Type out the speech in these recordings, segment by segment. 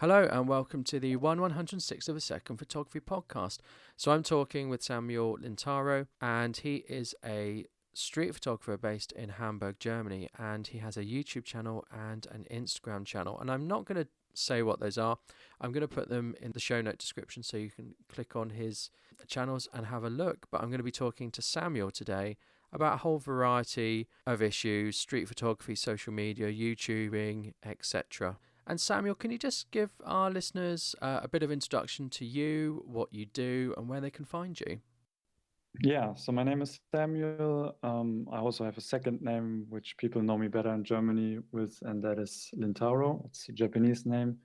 Hello and welcome to the 1/106 of a second photography podcast. So I'm talking with Samuel Lintaro, and he is a street photographer based in Hamburg, Germany, and he has a YouTube channel and an Instagram channel. And I'm not going to say what those are. I'm going to put them in the show note description so you can click on his channels and have a look. But I'm going to be talking to Samuel today about a whole variety of issues: street photography, social media, YouTubing, etc. And Samuel, can you just give our listeners a bit of introduction to you, what you do, and where they can find you? Yeah, so my name is Samuel. I also have a second name, which people know me better in Germany with, and that is Lintaro. It's a Japanese name.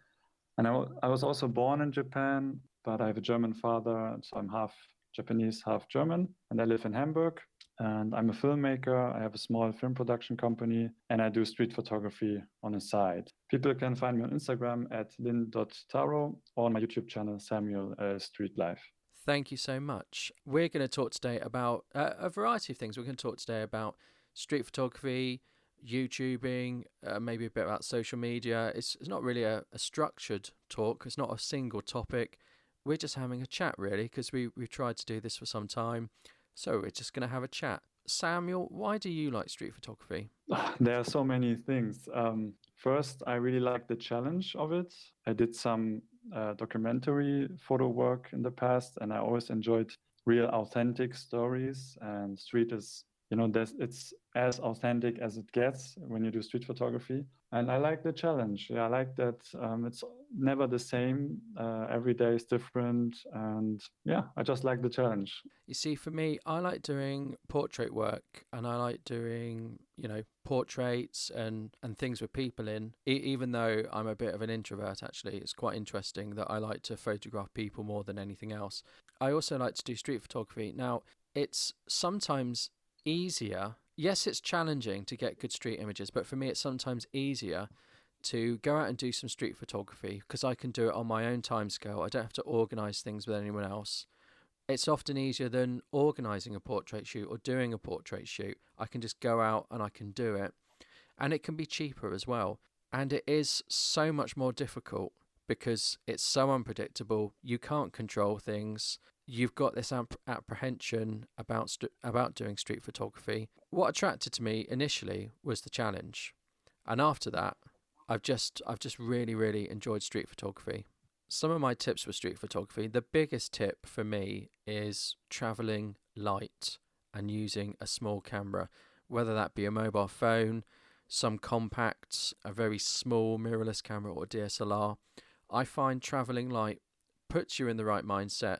And I was also born in Japan, but I have a German father, so I'm half Japanese, half German, and I live in Hamburg. And I'm a filmmaker. I have a small film production company, and I do street photography on the side. People can find me on Instagram at lin.taro or on my YouTube channel, Samuel Street Life. Thank you so much. We're going to talk today about a variety of things. We're going to talk today about street photography, YouTubing, maybe a bit about social media. It's not really a structured talk, it's not a single topic. We're just having a chat, really, because we've tried to do this for some time. So we're just going to have a chat. Samuel, why do you like street photography? There are so many things. First, I really like the challenge of it. I did some documentary photo work in the past, and I always enjoyed real, authentic stories. And street is, it's as authentic as it gets when you do street photography. And I like the challenge. Yeah, I like that it's never the same. Every day is different. And yeah, I just like the challenge. You see, for me, I like doing portrait work and I like doing, portraits and things with people in. Even though I'm a bit of an introvert, actually, it's quite interesting that I like to photograph people more than anything else. I also like to do street photography. Now, it's sometimes easier. Yes, it's challenging to get good street images, but for me, it's sometimes easier to go out and do some street photography because I can do it on my own timescale. I don't have to organize things with anyone else. It's often easier than organizing a portrait shoot or doing a portrait shoot. I can just go out and I can do it. And it can be cheaper as well. And it is so much more difficult because it's so unpredictable. You can't control things. You've got this apprehension about doing street photography. What attracted to me initially was the challenge, and after that, I've just really enjoyed street photography. Some of my tips for street photography, the biggest tip for me is traveling light and using a small camera, whether that be a mobile phone, some compacts, a very small mirrorless camera, or DSLR. I find traveling light puts you in the right mindset,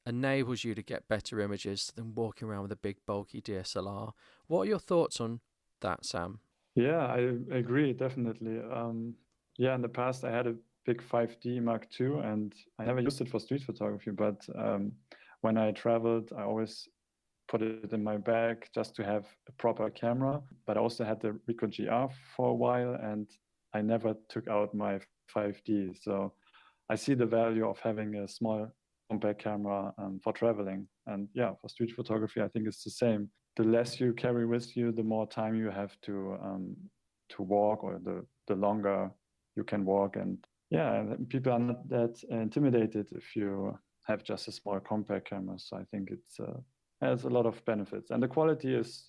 enables you to get better images than walking around with a big bulky DSLR. What are your thoughts on that, Sam? Yeah, I agree, definitely. Yeah, in the past, I had a big 5D Mark II, and I never used it for street photography. But when I traveled, I always put it in my bag just to have a proper camera. But I also had the Ricoh GR for a while, and I never took out my 5D. So I see the value of having a small compact camera for traveling. And yeah, for street photography, I think it's the same. The less you carry with you, the more time you have to walk, or the longer you can walk. And yeah, people are not that intimidated if you have just a small compact camera. So I think it's has a lot of benefits. And the quality is,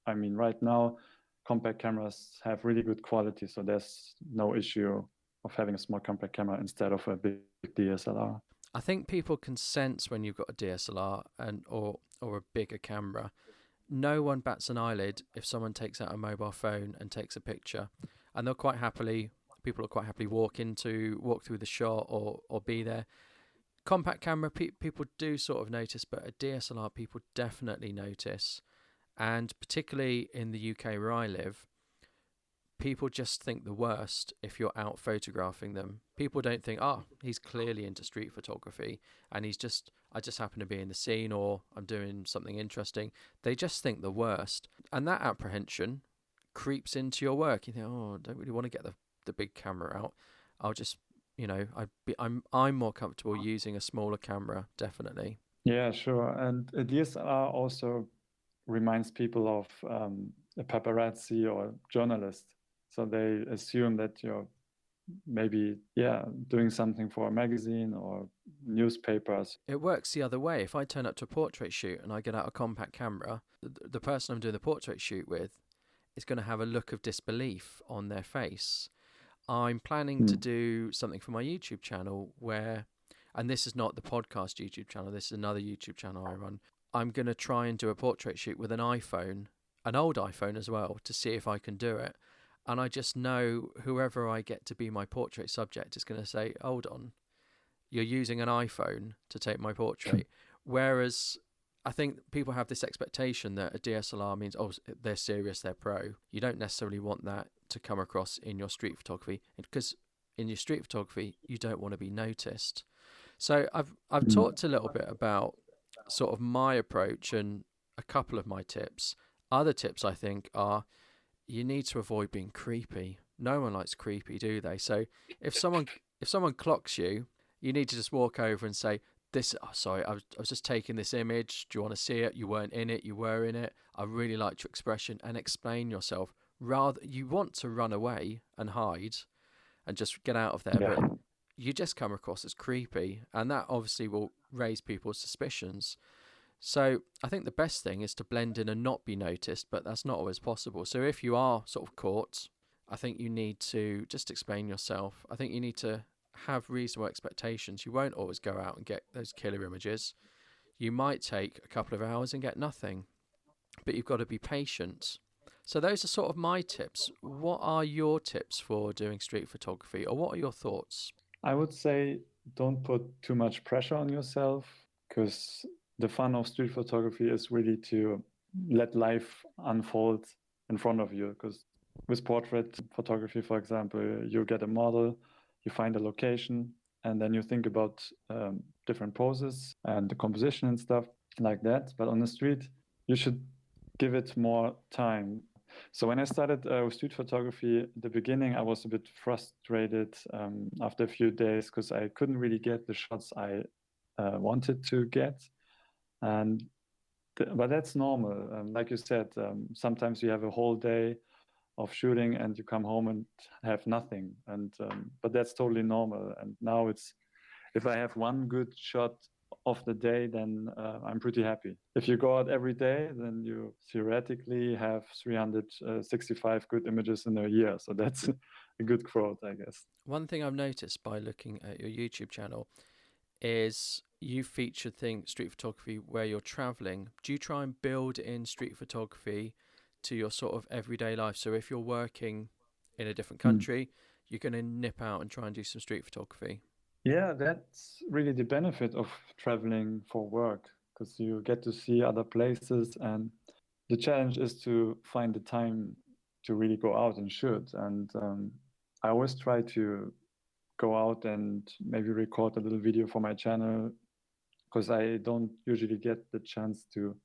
I mean, right now, compact cameras have really good quality. So there's no issue of having a small compact camera instead of a big DSLR. I think people can sense when you've got a DSLR or a bigger camera. No one bats an eyelid if someone takes out a mobile phone and takes a picture, and they'll quite happily. People will quite happily walk through the shot or be there. Compact camera, people do sort of notice, but a DSLR, people definitely notice, and particularly in the UK where I live, people just think the worst if you're out photographing them. People don't think, oh, he's clearly into street photography and I just happen to be in the scene or I'm doing something interesting. They just think the worst. And that apprehension creeps into your work. You think, oh, I don't really want to get the big camera out. I'll just, I'm more comfortable using a smaller camera, definitely. Yeah, sure. And a DSLR also reminds people of a paparazzi or journalist. So they assume that you're maybe, yeah, doing something for a magazine or newspapers. It works the other way. If I turn up to a portrait shoot and I get out a compact camera, the person I'm doing the portrait shoot with is going to have a look of disbelief on their face. I'm planning to do something for my YouTube channel where, and this is not the podcast YouTube channel, this is another YouTube channel I run. I'm going to try and do a portrait shoot with an iPhone, an old iPhone as well, to see if I can do it. And I just know whoever I get to be my portrait subject is going to say, hold on, you're using an iPhone to take my portrait. Whereas I think people have this expectation that a DSLR means, oh, they're serious, they're pro. You don't necessarily want that to come across in your street photography, because in your street photography, you don't want to be noticed. So I've talked a little bit about sort of my approach and a couple of my tips. Other tips I think are you need to avoid being creepy. No one likes creepy, do they? So if someone clocks you, you need to just walk over and say, this, oh, sorry, I was just taking this image. Do you want to see it? You weren't in it. You were in it. I really liked your expression, and explain yourself. Rather, you want to run away and hide and just get out of there, but you just come across as creepy, and that obviously will raise people's suspicions. So I think the best thing is to blend in and not be noticed, but that's not always possible. So if you are sort of caught, I think you need to just explain yourself. I think you need to have reasonable expectations. You won't always go out and get those killer images. You might take a couple of hours and get nothing, but you've got to be patient. So those are sort of my tips. What are your tips for doing street photography, or what are your thoughts? I would say don't put too much pressure on yourself, because the fun of street photography is really to let life unfold in front of you. Because with portrait photography, for example, you get a model, you find a location, and then you think about different poses and the composition and stuff like that. But on the street, you should give it more time. So when I started with street photography, at the beginning, I was a bit frustrated after a few days, because I couldn't really get the shots I wanted to get. And but that's normal. Like you said, sometimes you have a whole day of shooting and you come home and have nothing. And but that's totally normal. And now it's, if I have one good shot of the day, then I'm pretty happy. If you go out every day, then you theoretically have 365 good images in a year. So that's a good quote, I guess. One thing I've noticed by looking at your YouTube channel is you feature street photography where you're traveling. Do you try and build in street photography to your sort of everyday life? So if you're working in a different country, you're going to nip out and try and do some street photography. Yeah, that's really the benefit of traveling for work, because you get to see other places, and the challenge is to find the time to really go out and shoot. And I always try to go out and maybe record a little video for my channel, because I don't usually get the chance to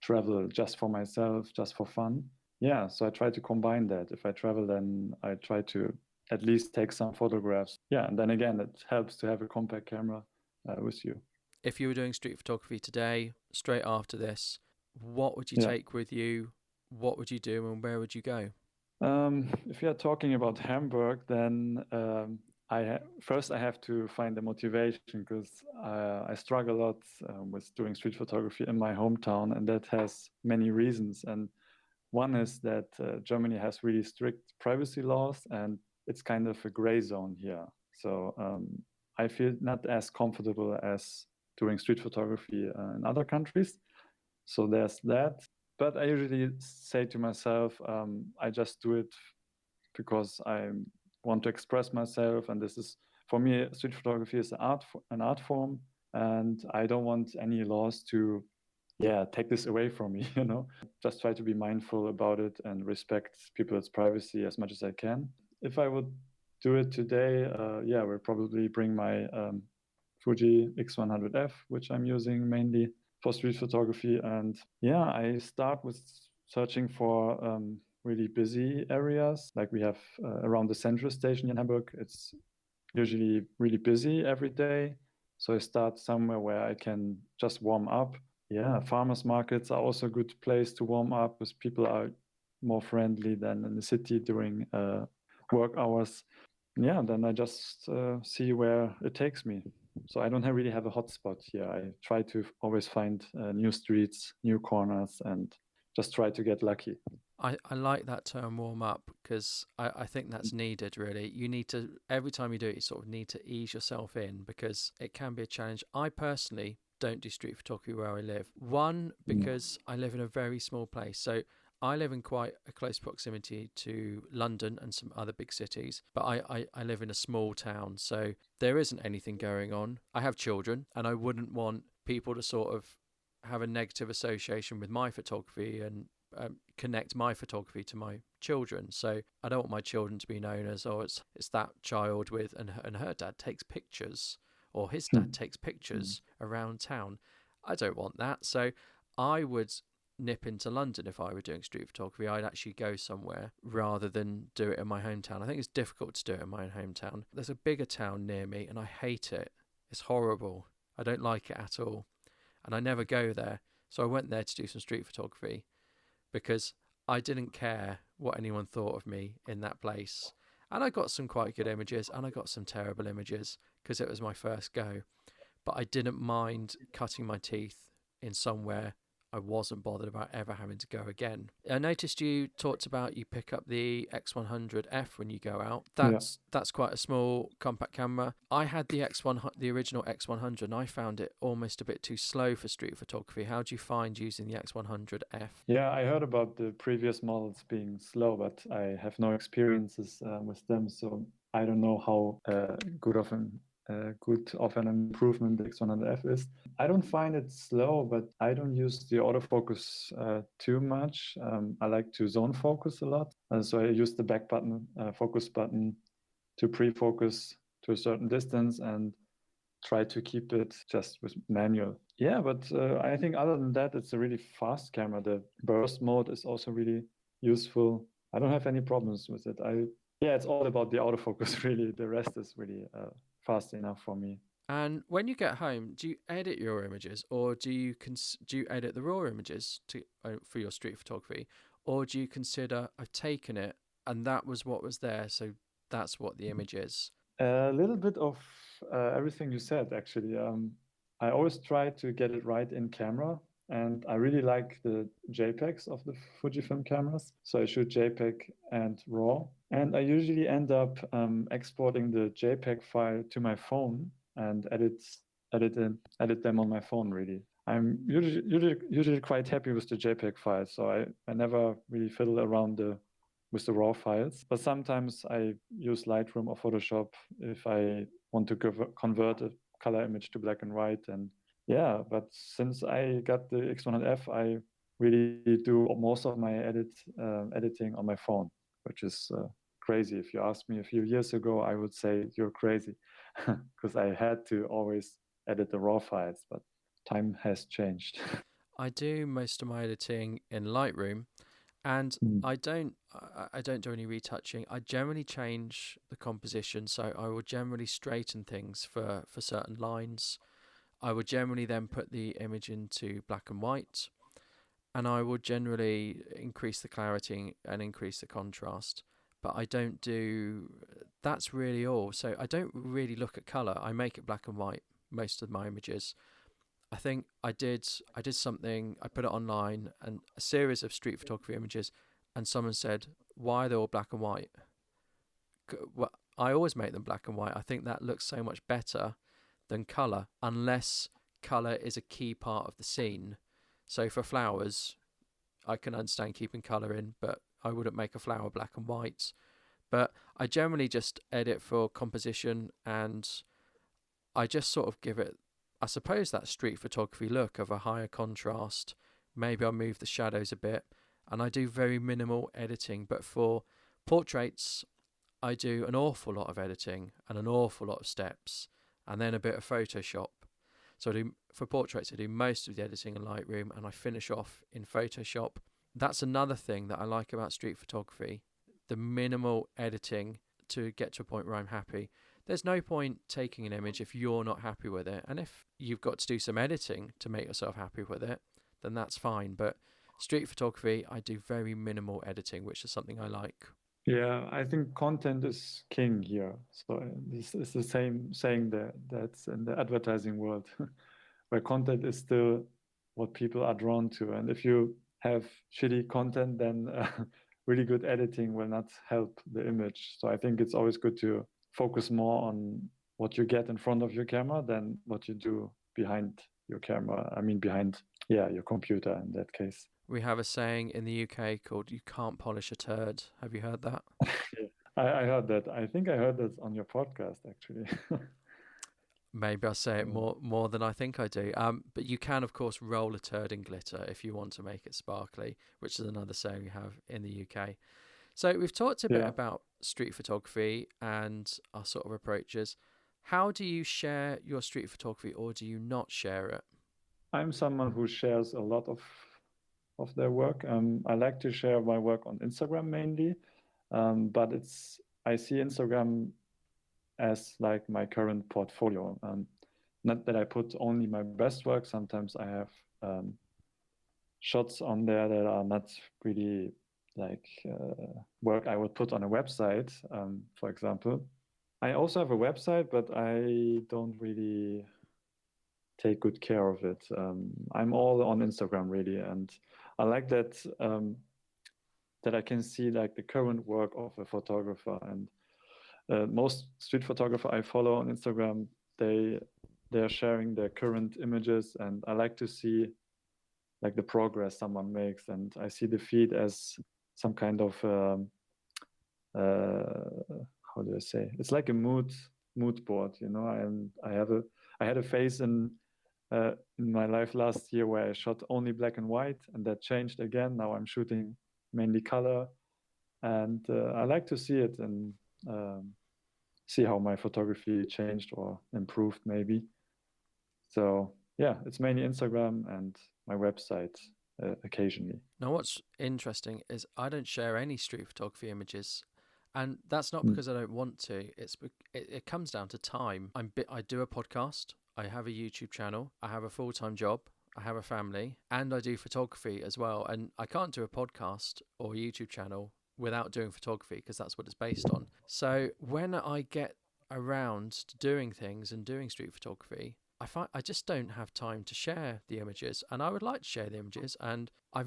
travel just for myself, just for fun. Yeah, so I try to combine that. If I travel, then I try to at least take some photographs. Yeah, and then again, it helps to have a compact camera with you. If you were doing street photography today, straight after this, what would you take with you? What would you do, and where would you go? If you're talking about Hamburg, then first I have to find the motivation, because I struggle a lot with doing street photography in my hometown, and that has many reasons. And one is that Germany has really strict privacy laws, and it's kind of a gray zone here. So I feel not as comfortable as doing street photography in other countries. So there's that. But I usually say to myself, I just do it because I want to express myself, and this is, for me, street photography is an art form, and I don't want any laws to, take this away from me. Just try to be mindful about it and respect people's privacy as much as I can. If I would do it today, I will probably bring my Fuji X100F, which I'm using mainly for street photography. And I start with searching for really busy areas. Like we have around the central station in Hamburg, it's usually really busy every day. So I start somewhere where I can just warm up. Yeah, farmers markets are also a good place to warm up, because people are more friendly than in the city during work hours. yeah, then I just see where it takes me. So I don't really have a hotspot here. I try to always find new streets, new corners, and just try to get lucky. I like that term warm up because I think that's needed really. You need to, every time you do it, you sort of need to ease yourself in because it can be a challenge. I personally don't do street photography where I live. One, Mm. because I live in a very small place. So I live in quite a close proximity to London and some other big cities, but I live in a small town. So there isn't anything going on. I have children and I wouldn't want people to sort of have a negative association with my photography and connect my photography to my children. So I don't want my children to be known as, oh, it's that child with and her dad takes pictures or his dad takes Mm. pictures around town. I don't want that. So I would nip into London if I were doing street photography. I'd actually go somewhere rather than do it in my hometown. I think it's difficult to do it in my own hometown. There's a bigger town near me and I hate it. It's horrible. I don't like it at all. And I never go there. So I went there to do some street photography because I didn't care what anyone thought of me in that place. And I got some quite good images and I got some terrible images because it was my first go. But I didn't mind cutting my teeth in somewhere I wasn't bothered about ever having to go again. I noticed you talked about you pick up the X100F when you go out. Yeah. That's quite a small compact camera. I had the original X100, and I found it almost a bit too slow for street photography. How do you find using the X100F? Yeah, I heard about the previous models being slow, but I have no experiences with them, so I don't know how good of an improvement the X100F is. I don't find it slow, but I don't use the autofocus too much. I like to zone focus a lot, so I use the back button, focus button, to pre-focus to a certain distance and try to keep it just with manual. Yeah, but I think other than that, it's a really fast camera. The burst mode is also really useful. I don't have any problems with it. Yeah, it's all about the autofocus really. The rest is really fast enough for me. And when you get home, do you edit your images, or do you edit the raw images to for your street photography, or do you consider I've taken it and that was what was there, so that's what the image is? A little bit of everything you said, actually. I always try to get it right in camera, and I really like the JPEGs of the Fujifilm cameras. So I shoot JPEG and RAW, and I usually end up exporting the JPEG file to my phone and edit them on my phone. Really, I'm usually quite happy with the JPEG file, so I never really fiddle around with the raw files. But sometimes I use Lightroom or Photoshop if I want to convert a color image to black and white. And yeah, but since I got the X100F, I really do most of my editing on my phone, which is crazy. If you asked me a few years ago, I would say you're crazy because I had to always edit the raw files, but time has changed. I do most of my editing in Lightroom, and Mm. I don't do any retouching. I generally change the composition, so I will generally straighten things for certain lines. I would generally then put the image into black and white, and I would generally increase the clarity and increase the contrast. But I don't do that's really all. So I don't really look at color. I make it black and white most of my images. I think I did something. I put it online and a series of street photography images, and someone said, "Why are they all black and white?" Well, I always make them black and white. I think that looks so much better than color, unless color is a key part of the scene. So for flowers, I can understand keeping color in, but I wouldn't make a flower black and white. But I generally just edit for composition, and I just sort of give it, I suppose, that street photography look of a higher contrast. Maybe I'll move the shadows a bit, and I do very minimal editing. But for portraits, I do an awful lot of editing and an awful lot of steps, and then a bit of Photoshop. So I do for portraits, I do most of the editing in Lightroom, and I finish off in Photoshop. That's another thing that I like about street photography: the minimal editing to get to a point where I'm happy. There's no point taking an image if you're not happy with it, and if you've got to do some editing to make yourself happy with it, then that's fine. But street photography, I do very minimal editing, which is something I like. Yeah, I think content is king here. So this is the same saying that's in the advertising world, where content is still what people are drawn to. And if you have shitty content, then really good editing will not help the image. So I think it's always good to focus more on what you get in front of your camera than what you do behind your camera. I mean, behind, yeah, your computer in that case. We have a saying in the UK called "You can't polish a turd." Have you heard that? Yeah. I heard that. I think I heard that on your podcast actually. Maybe I say it So, more than I think I do. But you can, of course, roll a turd in glitter if you want to make it sparkly, which is another saying we have in the UK. So we've talked a bit yeah, about street photography and our sort of approaches. How do you share your street photography, or do you not share it? I'm someone who shares a lot of their work. I like to share my work on Instagram mainly, but it's I see Instagram as like my current portfolio. Not that I put only my best work. Sometimes I have shots on there that are not really like work I would put on a website, for example. I also have a website, but I don't really take good care of it. I'm all on Instagram really, and I like that I can see like the current work of a photographer. And most street photographer I follow on Instagram, they they're sharing their current images, and I like to see like the progress someone makes, and I see the feed as some kind of how do I say? It's like a mood board, you know. And I had a phase in my life last year where I shot only black and white, and that changed again. Now I'm shooting mainly color, and I like to see it and see how my photography changed or improved, maybe. So yeah, it's mainly Instagram and my website occasionally. Now, what's interesting is I don't share any street photography images, and that's not Mm. because I don't want to. It comes down to time. I do a podcast. I have a YouTube channel. I have a full-time job. I have a family, and I do photography as well. And I can't do a podcast or YouTube channel without doing photography because that's what it's based on. So when I get around to doing things and doing street photography, I find I just don't have time to share the images, and I would like to share the images. And I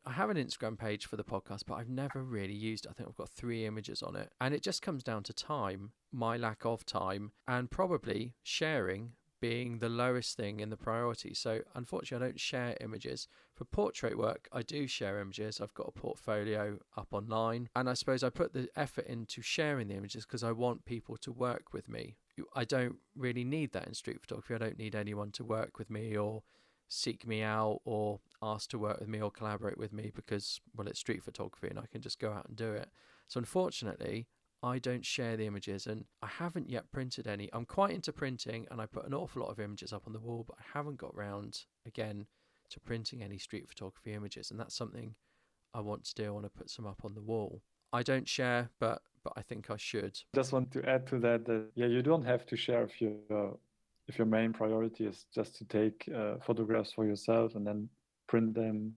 have an Instagram page for the podcast, but I've never really used it. I think I've got 3 images on it, and it just comes down to time, my lack of time, and probably sharing being the lowest thing in the priority. So unfortunately, I don't share images. For portrait work, I do share images. I've got a portfolio up online, and I suppose I put the effort into sharing the images because I want people to work with me. I don't really need that in street photography. I don't need anyone to work with me or seek me out or ask to work with me or collaborate with me because, well, it's street photography and I can just go out and do it. So unfortunately, I don't share the images, and I haven't yet printed any. I'm quite into printing and I put an awful lot of images up on the wall, but I haven't got round again to printing any street photography images, and that's something I want to do. I want to put some up on the wall. I don't share, but I think I should. Just want to add to that that yeah, you don't have to share if your main priority is just to take photographs for yourself and then print them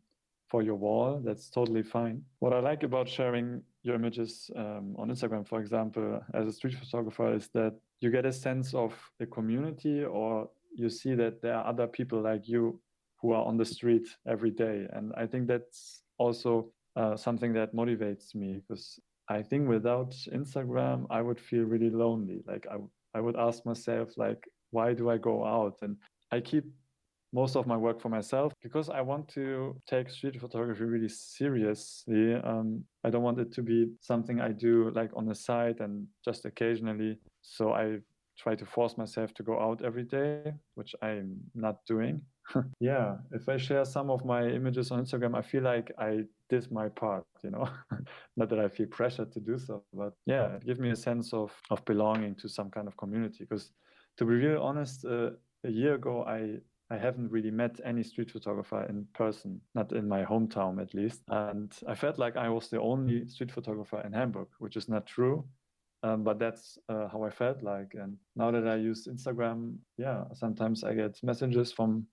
for your wall. That's totally fine. What I like about sharing your images on Instagram, for example, as a street photographer, is that you get a sense of a community, or you see that there are other people like you who are on the street every day. And I think that's also something that motivates me, because I think without Instagram, I would feel really lonely. Like I would ask myself, like, why do I go out? And I keep most of my work for myself because I want to take street photography really seriously. I don't want it to be something I do like on the side and just occasionally. So I try to force myself to go out every day, which I'm not doing. Yeah, if I share some of my images on Instagram, I feel like I did my part, you know. Not that I feel pressured to do so, but yeah, it gives me a sense of belonging to some kind of community. Because to be real honest, a year ago, I haven't really met any street photographer in person, not in my hometown at least. And I felt like I was the only street photographer in Hamburg, which is not true. But that's how I felt like. And now that I use Instagram, yeah, sometimes I get messages from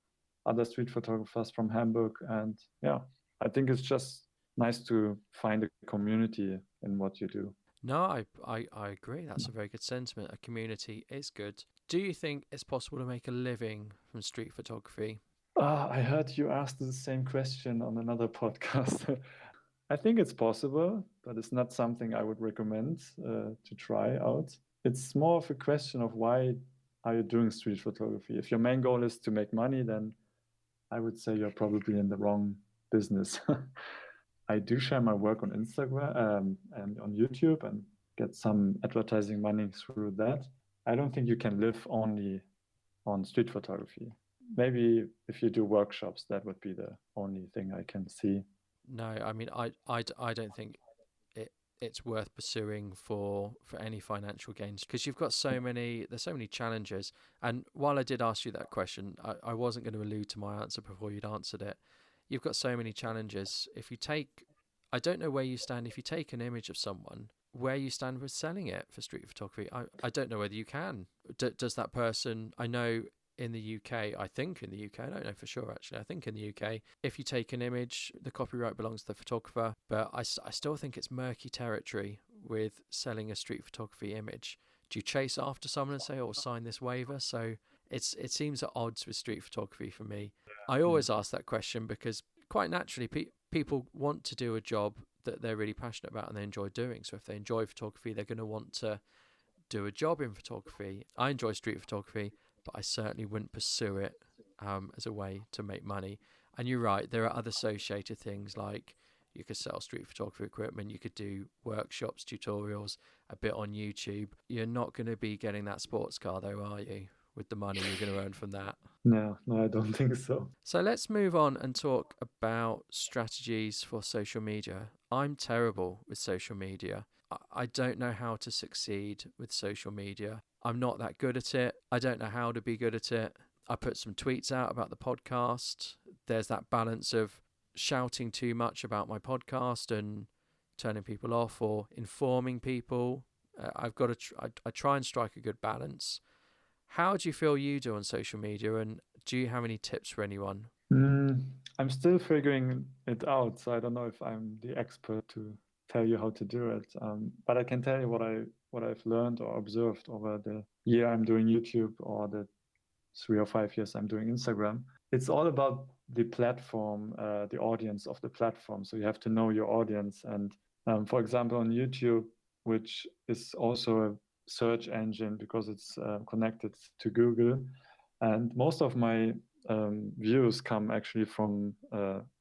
other street photographers from Hamburg. And yeah, I think it's just nice to find a community in what you do. No, I agree. That's a very good sentiment. A community is good. Do you think it's possible to make a living from street photography? I heard you ask the same question on another podcast. I think it's possible, but it's not something I would recommend to try out. It's more of a question of why are you doing street photography? If your main goal is to make money, then I would say you're probably in the wrong business. I do share my work on Instagram and on YouTube and get some advertising money through that. I don't think you can live only on street photography. Maybe if you do workshops, that would be the only thing I can see. No, I mean, I don't think it's worth pursuing for any financial gains because you've got there's so many challenges. And while I did ask you that question, I wasn't going to allude to my answer before you'd answered it. You've got so many challenges. I don't know where you stand. If you take an image of someone, where you stand with selling it for street photography, I don't know whether you can. Does that person, I know in the UK, I think in the UK, I don't know for sure actually, I think in the UK, if you take an image, the copyright belongs to the photographer, but I still think it's murky territory with selling a street photography image. Do you chase after someone and say, oh, sign this waiver? So it seems at odds with street photography for me. I Yeah. always ask that question because quite naturally people want to do a job that they're really passionate about and they enjoy doing. So if they enjoy photography, they're going to want to do a job in photography. I enjoy street photography, but I certainly wouldn't pursue it as a way to make money. And you're right, there are other associated things like you could sell street photography equipment, you could do workshops, tutorials, a bit on YouTube. You're not going to be getting that sports car though, are you? With the money you're going to earn from that. No, I don't think so. So let's move on and talk about strategies for social media. I'm terrible with social media. I don't know how to succeed with social media. I'm not that good at it. I don't know how to be good at it. I put some tweets out about the podcast. There's that balance of shouting too much about my podcast and turning people off or informing people. I've got to. I try and strike a good balance. How do you feel you do on social media, and do you have any tips for anyone? Mm, I'm still figuring it out, so I don't know if I'm the expert to tell you how to do it. But I can tell you what I've learned or observed over the year I'm doing YouTube or the 3 or 5 years I'm doing Instagram. It's all about the platform, the audience of the platform. So you have to know your audience. And for example, on YouTube, which is also a search engine because it's connected to Google, and most of my views come actually from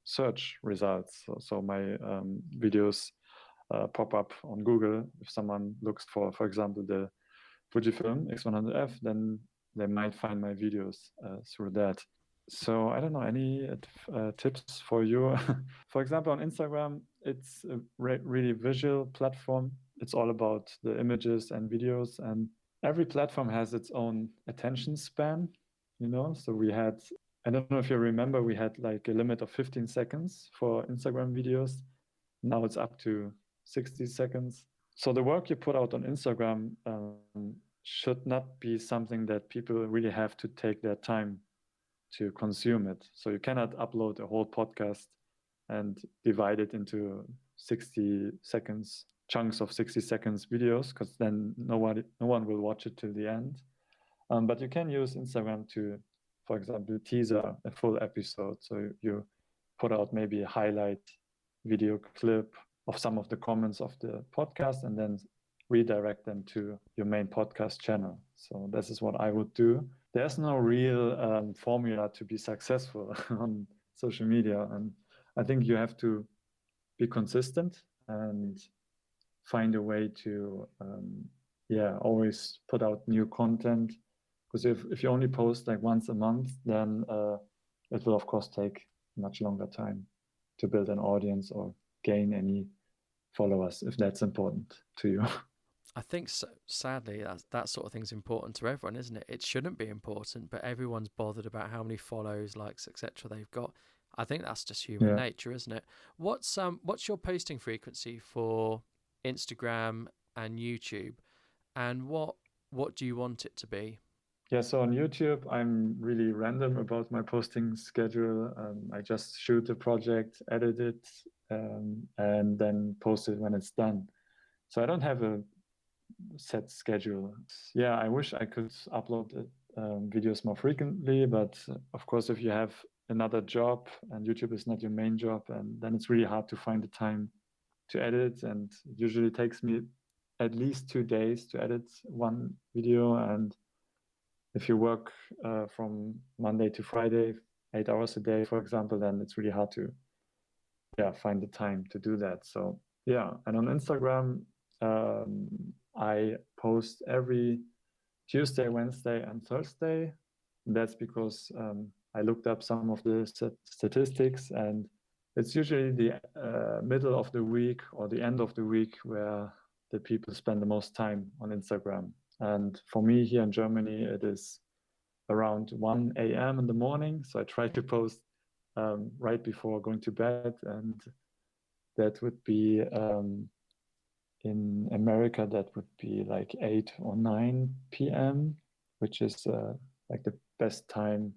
search results. So my videos pop up on Google. If someone looks for example, the Fujifilm X100F, then they might find my videos through that. So I don't know any tips for you. For example, on Instagram, it's a really visual platform. It's all about the images and videos, and every platform has its own attention span. So I don't know if you remember, we had like a limit of 15 seconds for Instagram videos. Now it's up to 60 seconds. So the work you put out on Instagram should not be something that people really have to take their time to consume it. So you cannot upload a whole podcast and divide it into 60 seconds chunks of 60 seconds videos, because then no one will watch it till the end. But you can use Instagram to, for example, teaser a full episode. So you put out maybe a highlight video clip of some of the comments of the podcast and then redirect them to your main podcast channel. So this is what I would do. There's no real formula to be successful on social media. And I think you have to be consistent and find a way to, always put out new content. Because if you only post like once a month, then it will, of course, take much longer time to build an audience or gain any followers, if that's important to you. I think so, sadly that sort of thing's important to everyone, isn't it? It shouldn't be important, but everyone's bothered about how many follows, likes, etc. they've got. I think that's just human Yeah. nature, isn't it? What's your posting frequency for Instagram and YouTube, and what do you want it to be? Yeah, so on YouTube, I'm really random about my posting schedule. I just shoot the project, edit it, and then post it when it's done. So I don't have a set schedule. Yeah, I wish I could upload videos more frequently, but of course, if you have another job and YouTube is not your main job, and then it's really hard to find the time to edit. And it usually takes me at least 2 days to edit one video. And if you work from Monday to Friday, 8 hours a day, for example, then it's really hard to find the time to do that. So yeah, and on Instagram, I post every Tuesday, Wednesday, and Thursday. That's because I looked up some of the statistics, and it's usually the middle of the week or the end of the week where the people spend the most time on Instagram. And for me here in Germany, it is around 1 a.m. in the morning. So I try to post right before going to bed, and that would be in America, that would be like 8 or 9 p.m., which is like the best time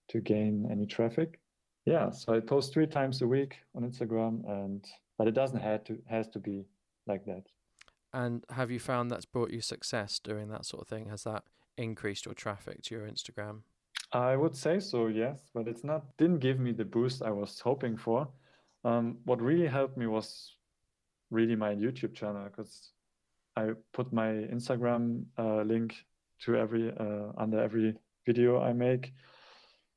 to gain any traffic. Yeah, so I post 3 times a week on Instagram, and but it doesn't has to be like that. And have you found that's brought you success doing that sort of thing? Has that increased your traffic to your Instagram? I would say so, yes, but it's not didn't give me the boost I was hoping for. What really helped me was really my YouTube channel, because I put my Instagram link to every under every video I make.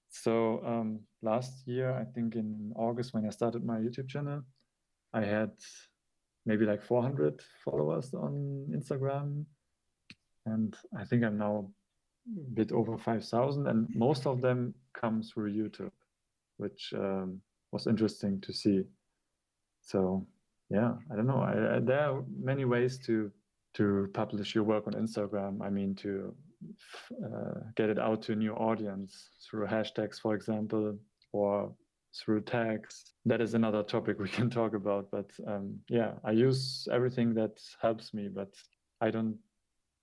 So last year, I think in August when I started my YouTube channel, I had maybe like 400 followers on Instagram, and I think I'm now a bit over 5,000, and most of them come through YouTube, which was interesting to see. So yeah, I don't know. There are many ways to publish your work on Instagram. I mean, to get it out to a new audience through hashtags, for example, or through tags. That is another topic we can talk about. But yeah, I use everything that helps me, but I don't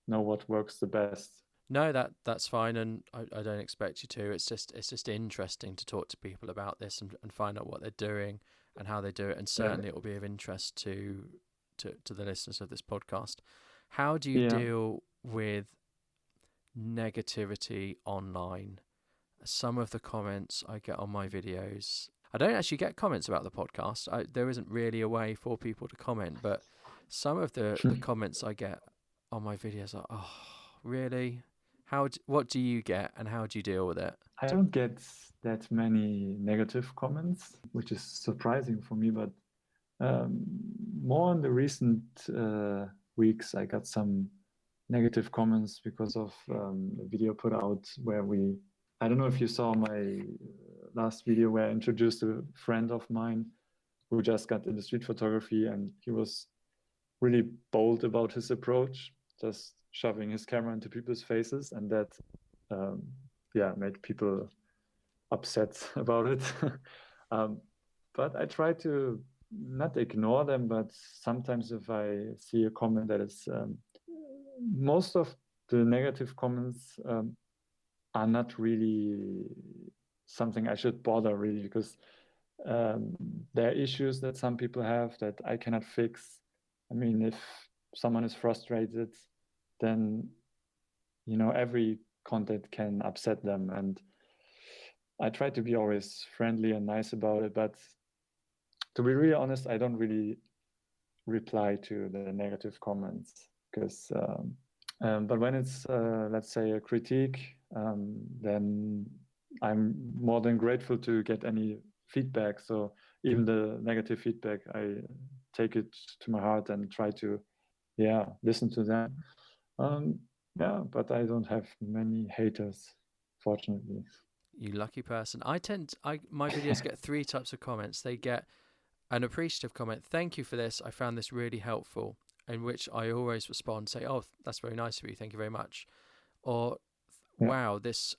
know what works the best. No, that's fine, and I don't expect you to. It's just interesting to talk to people about this and find out what they're doing and how they do it, and Yeah, certainly it will be of interest to the listeners of this podcast. How do you yeah. deal with negativity online? Some of the comments I get on my videos, I don't actually get comments about the podcast. There isn't really a way for people to comment, but some of the comments I get on my videos are, oh, really? What do you get, and how do you deal with it? I don't get that many negative comments, which is surprising for me. But um, more in the recent weeks, I got some negative comments because of a video put out where I don't know if you saw my last video where I introduced a friend of mine who just got into street photography, and he was really bold about his approach, just shoving his camera into people's faces, and that um, yeah, made people upset about it. um, but I try to not ignore them, but sometimes if I see a comment that is most of the negative comments are not really something I should bother really, because there are issues that some people have that I cannot fix. I mean, if someone is frustrated, then every content can upset them, and I try to be always friendly and nice about it. But to be really honest, I don't really reply to the negative comments, because but when it's let's say a critique, then I'm more than grateful to get any feedback. So even the negative feedback, I take it to my heart and try to listen to them. um, yeah, but I don't have many haters, fortunately. You lucky person. My videos get three types of comments. They get an appreciative comment, thank you for this, I found this really helpful, in which I always respond, say, oh, that's very nice of you, thank you very much, or Yeah. wow, this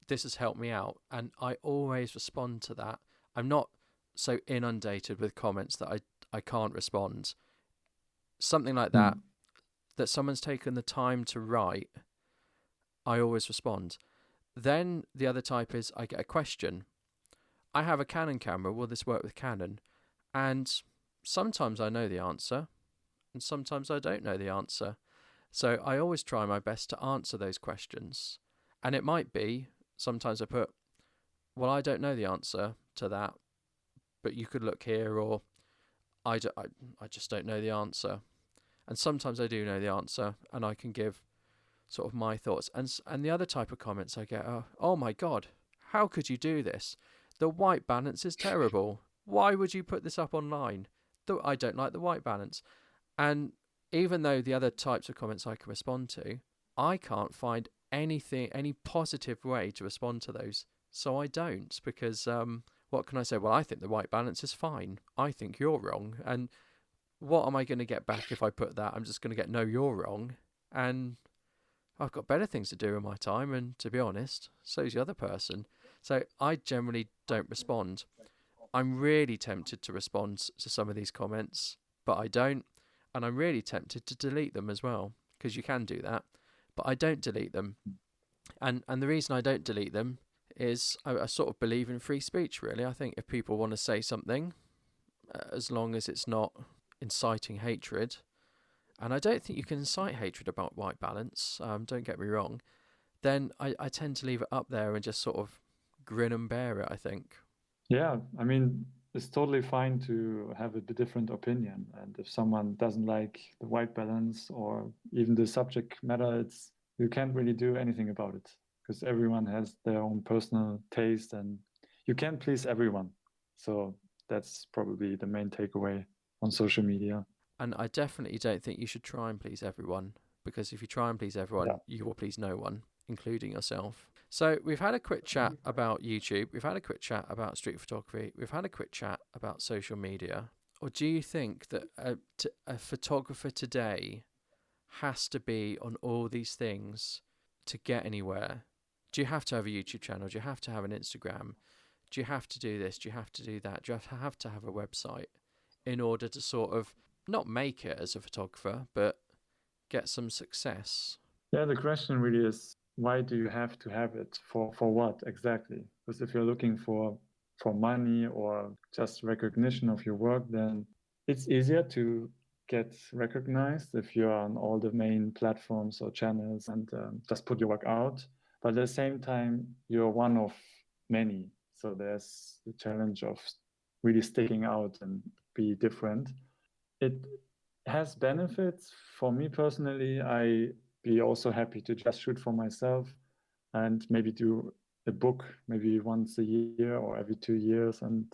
has helped me out, and I always respond to that. I'm not so inundated with comments that I can't respond. Something like that Mm. that someone's taken the time to write, I always respond. Then the other type is I get a question. I have a Canon camera. Will this work with Canon? And sometimes I know the answer, and sometimes I don't know the answer. So I always try my best to answer those questions. And it might be, sometimes I put, well, I don't know the answer to that, but you could look here, or I just don't know the answer. And sometimes I do know the answer, and I can give sort of my thoughts. And the other type of comments I get are, oh my God, how could you do this? The white balance is terrible. Why would you put this up online? I don't like the white balance. And even though the other types of comments I can respond to, I can't find any positive way to respond to those. So I don't, because what can I say? Well, I think the white balance is fine. I think you're wrong. And what am I going to get back if I put that? I'm just going to get, no, you're wrong. And I've got better things to do in my time. And to be honest, so's the other person. So I generally don't respond. I'm really tempted to respond to some of these comments, but I don't. And I'm really tempted to delete them as well, because you can do that. But I don't delete them. And the reason I don't delete them is I sort of believe in free speech, really. I think if people want to say something, as long as it's not inciting hatred, and I don't think you can incite hatred about white balance, don't get me wrong, then I tend to leave it up there and just sort of grin and bear it, I think. Yeah, I mean, it's totally fine to have a different opinion. And if someone doesn't like the white balance or even the subject matter, you can't really do anything about it, because everyone has their own personal taste and you can't please everyone. So that's probably the main takeaway on social media. And I definitely don't think you should try and please everyone, because if you try and please everyone, Yeah. you will please no one, including yourself. So we've had a quick chat about YouTube. We've had a quick chat about street photography. We've had a quick chat about social media. Or do you think that a photographer today has to be on all these things to get anywhere? Do you have to have a YouTube channel? Do you have to have an Instagram? Do you have to do this? Do you have to do that? Do you have to have a website in order to sort of not make it as a photographer, but get some success? Yeah, the question really is, why do you have to have it? For what exactly? Because if you're looking for money or just recognition of your work, then it's easier to get recognized if you're on all the main platforms or channels and just put your work out. But at the same time, you're one of many. So there's the challenge of really sticking out and be different. It has benefits. For me personally, I be also happy to just shoot for myself and maybe do a book maybe once a year or every 2 years, and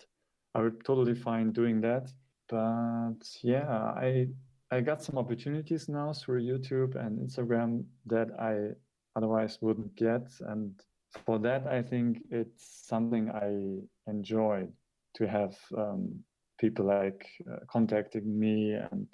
I would totally fine doing that. But yeah, I got some opportunities now through YouTube and Instagram that I otherwise wouldn't get, and for that I think it's something I enjoy, to have people like contacting me and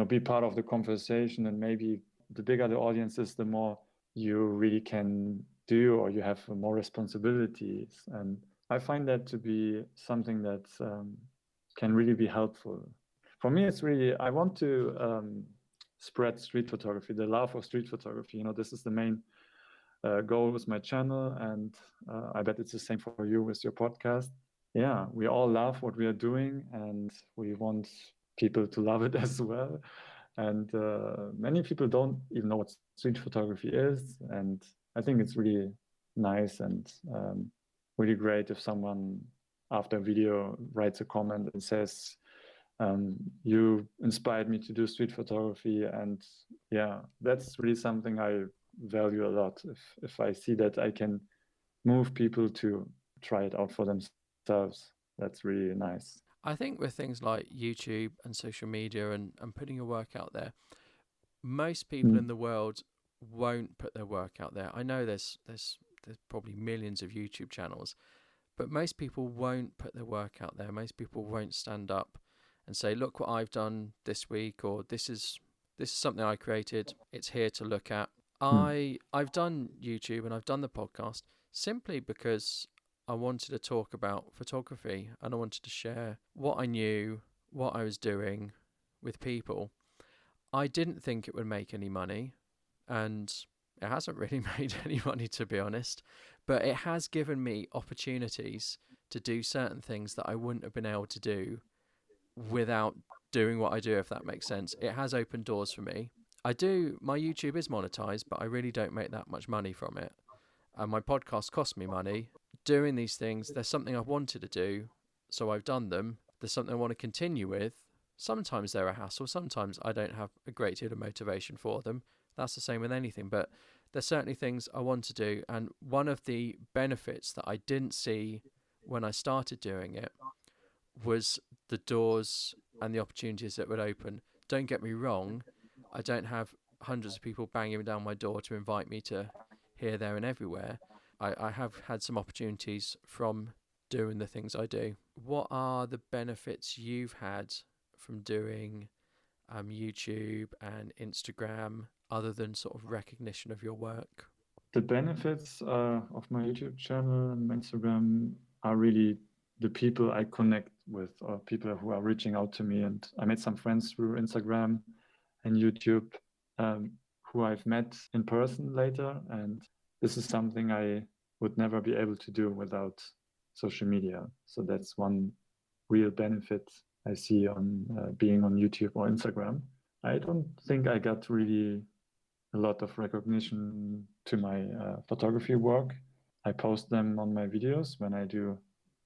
be part of the conversation. And maybe the bigger the audience is, the more you really can do, or you have more responsibilities. And I find that to be something that can really be helpful. For me, it's really, I want to spread street photography, the love of street photography. This is the main goal with my channel, and I bet it's the same for you with your podcast. Yeah, we all love what we are doing, and we want people to love it as well. And many people don't even know what street photography is, and I think it's really nice and really great if someone after a video writes a comment and says, you inspired me to do street photography. And yeah, that's really something I value a lot. If I see that I can move people to try it out for themselves, that's really nice. I think with things like YouTube and social media and putting your work out there, most people in the world won't put their work out there. I know there's probably millions of YouTube channels, but most people won't put their work out there. Most people won't stand up and say, look what I've done this week, or this is something I created. It's here to look at. I've done YouTube and I've done the podcast simply because I wanted to talk about photography and I wanted to share what I knew, what I was doing with people. I didn't think it would make any money, and It hasn't really made any money, to be honest, but it has given me opportunities to do certain things that I wouldn't have been able to do without doing what I do, if that makes sense. It has opened doors for me. My YouTube is monetized, but I really don't make that much money from it. And my podcast cost me money. Doing these things, there's something I've wanted to do, so I've done them. There's something I want to continue with. Sometimes they're a hassle. Sometimes I don't have a great deal of motivation for them. That's the same with anything. But there's certainly things I want to do. And one of the benefits that I didn't see when I started doing it was the doors and the opportunities that would open. Don't get me wrong, I don't have hundreds of people banging down my door to invite me to here, there, and everywhere. I have had some opportunities from doing the things I do. What are the benefits you've had from doing YouTube and Instagram, other than sort of recognition of your work? The benefits of my YouTube channel and my Instagram are really the people I connect with, or people who are reaching out to me. And I made some friends through Instagram and YouTube who I've met in person later. And this is something I would never be able to do without social media. So that's one real benefit I see on being on YouTube or Instagram. I don't think I got really a lot of recognition to my photography work. I post them on my videos when I do,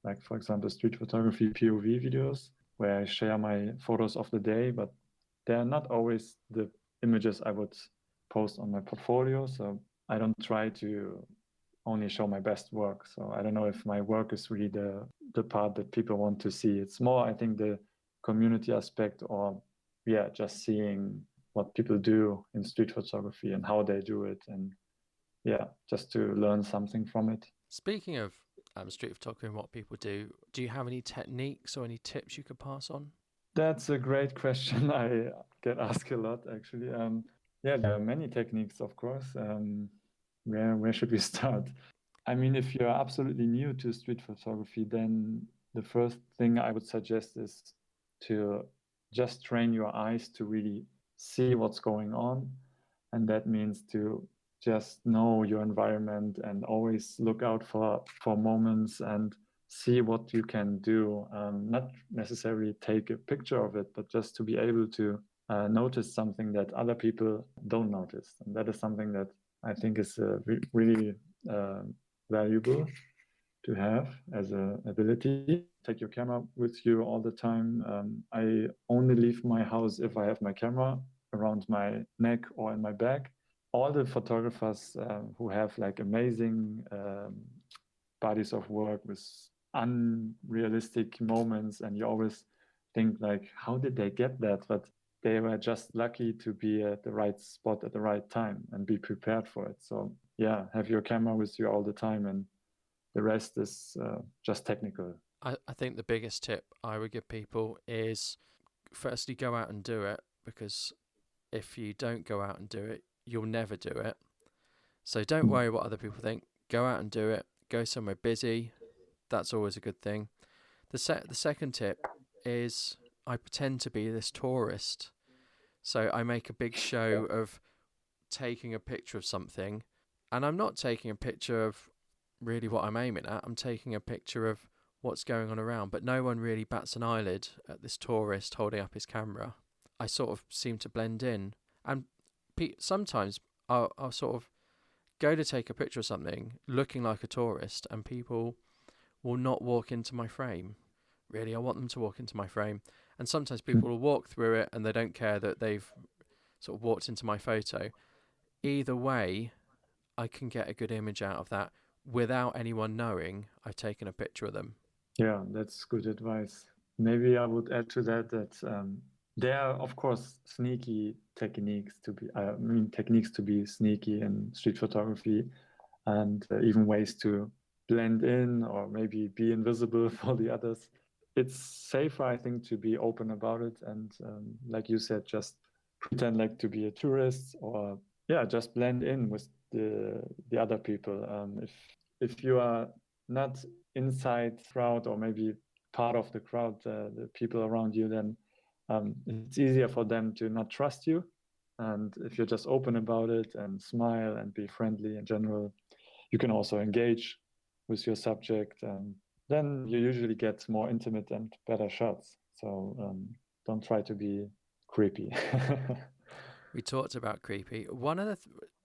like, for example, street photography POV videos, where I share my photos of the day, but they're not always the images I would post on my portfolio. So I don't try to only show my best work. So I don't know if my work is really the part that people want to see. It's more, I think, the community aspect, or yeah, just seeing what people do in street photography and how they do it, and yeah, just to learn something from it. Speaking of street photography and what people do you have any techniques or any tips you could pass on? That's a great question. I get asked a lot, actually. Yeah, there are many techniques, of course. Where should we start? I mean, if you're absolutely new to street photography, then the first thing I would suggest is to just train your eyes to really see what's going on. And that means to just know your environment and always look out for moments and see what you can do. Not necessarily take a picture of it, but just to be able to notice something that other people don't notice. And that is something that I think is really valuable to have as an ability. Take your camera with you all the time. I only leave my house if I have my camera around my neck or in my bag. All the photographers who have like amazing bodies of work with unrealistic moments, and you always think like, how did they get that? But they were just lucky to be at the right spot at the right time and be prepared for it. So yeah, have your camera with you all the time, and the rest is just technical. I think the biggest tip I would give people is firstly go out and do it, because if you don't go out and do it, you'll never do it. So don't worry what other people think. Go out and do it. Go somewhere busy. That's always a good thing. The second tip is I pretend to be this tourist. So I make a big show of taking a picture of something, and I'm not taking a picture of really what I'm aiming at. I'm taking a picture of what's going on around, but no one really bats an eyelid at this tourist holding up his camera. I sort of seem to blend in, and sometimes I'll sort of go to take a picture of something looking like a tourist, and people will not walk into my frame. Really, I want them to walk into my frame. And sometimes people will walk through it and they don't care that they've sort of walked into my photo. Either way, I can get a good image out of that without anyone knowing I've taken a picture of them. Yeah, that's good advice. Maybe I would add to that there are, of course, sneaky techniques to be, techniques to be sneaky in street photography, and even ways to blend in or maybe be invisible for the others. It's safer, I think, to be open about it, and like you said, just pretend like to be a tourist, or yeah, just blend in with the other people. If you are not inside crowd, or maybe part of the crowd, the people around you, then it's easier for them to not trust you. And if you're just open about it and smile and be friendly in general, you can also engage with your subject, and then you usually get more intimate and better shots. So don't try to be creepy. We talked about creepy. One of the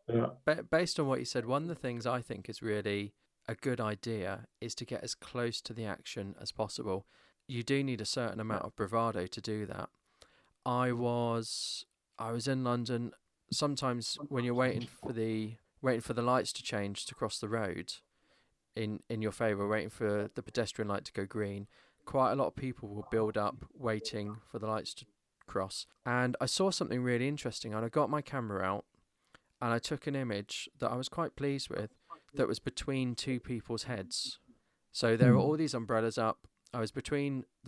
Yeah. based on what you said, one of the things I think is really a good idea is to get as close to the action as possible. You do need a certain amount of bravado to do that. I was I was in London. Sometimes when you're waiting for the lights to change to cross the road in your favour, waiting for the pedestrian light to go green, quite a lot of people will build up waiting for the lights to cross. And I saw something really interesting, and I got my camera out and I took an image that I was quite pleased with that was between two people's heads. So there were all these umbrellas up. The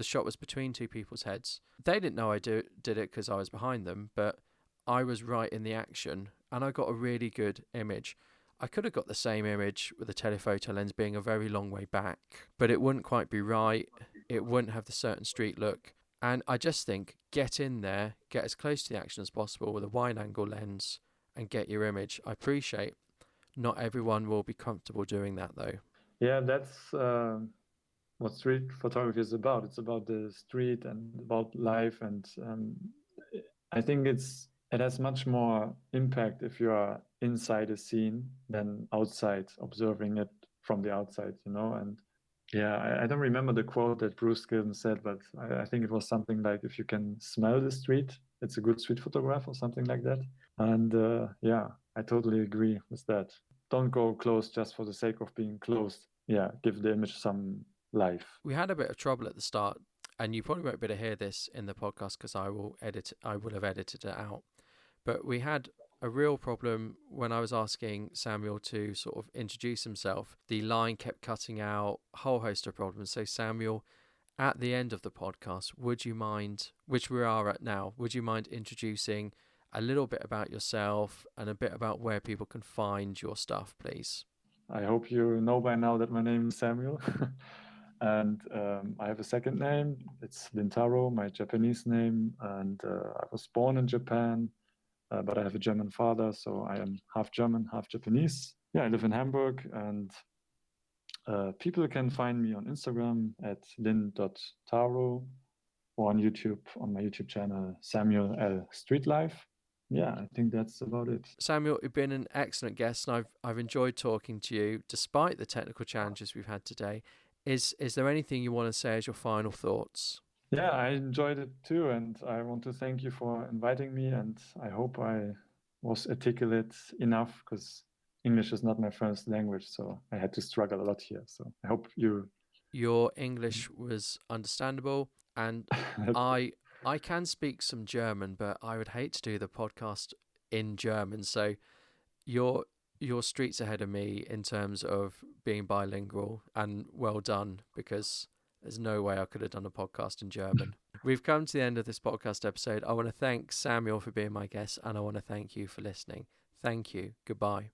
shot was between two people's heads. They didn't know I did it because I was behind them, but I was right in the action and I got a really good image. I could have got the same image with a telephoto lens being a very long way back, but it wouldn't quite be right. It wouldn't have the certain street look. And I just think get in there, get as close to the action as possible with a wide angle lens and get your image. I appreciate not everyone will be comfortable doing that though. Yeah, that's what street photography is about. It's about the street and about life, and I think it has much more impact if you are inside a scene than outside observing it from the outside, you know. And yeah, I don't remember the quote that Bruce Gilden said, but I think it was something like, if you can smell the street, it's a good street photograph, or something like that. And yeah, I totally agree with that. Don't go close just for the sake of being close. Yeah, give the image some life. We had a bit of trouble at the start, and you probably won't be able to hear this in the podcast because I will have edited it out. But we had a real problem when I was asking Samuel to sort of introduce himself. The line kept cutting out, a whole host of problems. So Samuel, at the end of the podcast, would you mind, which we are at now, would you mind introducing a little bit about yourself and a bit about where people can find your stuff, please? I hope you know by now that my name is Samuel. And I have a second name. It's Lintaro, my Japanese name. And I was born in Japan, but I have a German father, so I am half German, half Japanese. Yeah, I live in Hamburg, and people can find me on Instagram at lin.taro, or on YouTube, on my YouTube channel, Samuel L. Street Life. Yeah, I think that's about it. Samuel, you've been an excellent guest, and I've enjoyed talking to you despite the technical challenges we've had today. Is there anything you want to say as your final thoughts? Yeah, I enjoyed it too, and I want to thank you for inviting me, and I hope I was articulate enough, because English is not my first language, so I had to struggle a lot here. So I hope you. Your English was understandable, and I can speak some German, but I would hate to do the podcast in German. So your streets ahead of me in terms of being bilingual, and well done, because there's no way I could have done a podcast in German. We've come to the end of this podcast episode. I want to thank Samuel for being my guest, and I want to thank you for listening. Thank you. Goodbye.